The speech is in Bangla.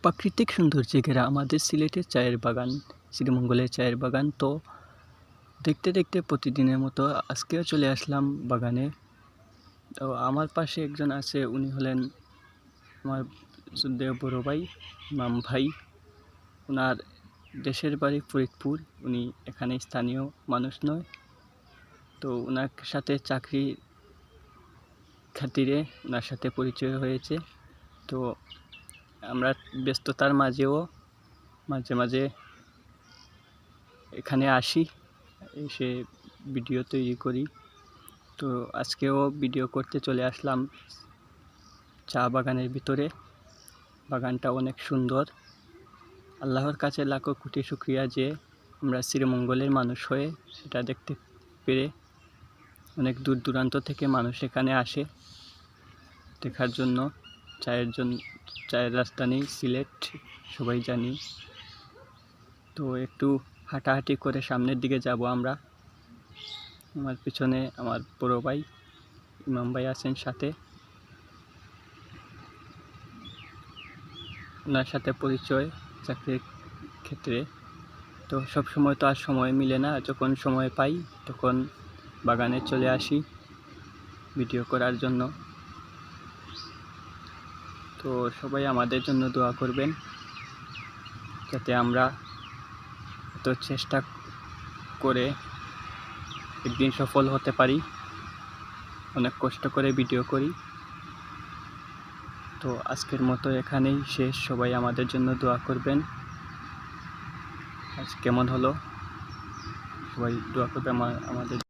প্রাকৃতিক সৌন্দর্যে ঘেরা আমাদের সিলেটের চায়ের বাগান, শ্রীমঙ্গলের চায়ের বাগান। তো দেখতে দেখতে প্রতিদিনের মতো আজকেও চলে আসলাম বাগানে। তো আমার পাশে একজন আছে, উনি হলেন আমার শ্রদ্ধেয় বড় ভাই, ইমাম ভাই। ওনার দেশের বাড়ি ফরিদপুর, উনি এখানে স্থানীয় মানুষ নয়। তো ওনার সাথে চাকরি খাতিরে ওনার সাথে পরিচয় হয়েছে। তো আমরা ব্যস্ততার মাঝেও মাঝে মাঝে এখানে আসি, এসে ভিডিও তৈরি করি। তো আজকেও ভিডিও করতে চলে আসলাম চা বাগানের ভিতরে। বাগানটা অনেক সুন্দর। আল্লাহর কাছে লাখো কোটি শুকরিয়া যে আমরা শ্রীমঙ্গলের মানুষ হয়ে সেটা দেখতে পেরে। অনেক দূর দূরান্ত থেকে মানুষ এখানে আসে দেখার জন্য। চায়ের রাজধানী সিলেট সবাই জানি। তো একটু হাঁটাহাঁটি করে সামনের দিকে যাব আমরা। আমার পিছনে আমার বড় ভাই ইমাম ভাই আছেন সাথে, ওনার সাথে পরিচয় চাকরির ক্ষেত্রে। তো সব সময় তো আর সময় মিলে না, যখন সময় পাই তখন বাগানে চলে আসি ভিডিও করার জন্য। তো সবাই আমাদের জন্য দোয়া করবেন যাতে আমরা এত চেষ্টা করে একদিন সফল হতে পারি। অনেক কষ্ট করে ভিডিও করি। তো আজকের মতো এখানেই শেষ। সবাই আমাদের জন্য দোয়া করবেন। আজ কেমন হলো সবাই দোয়া করবে আমাদের।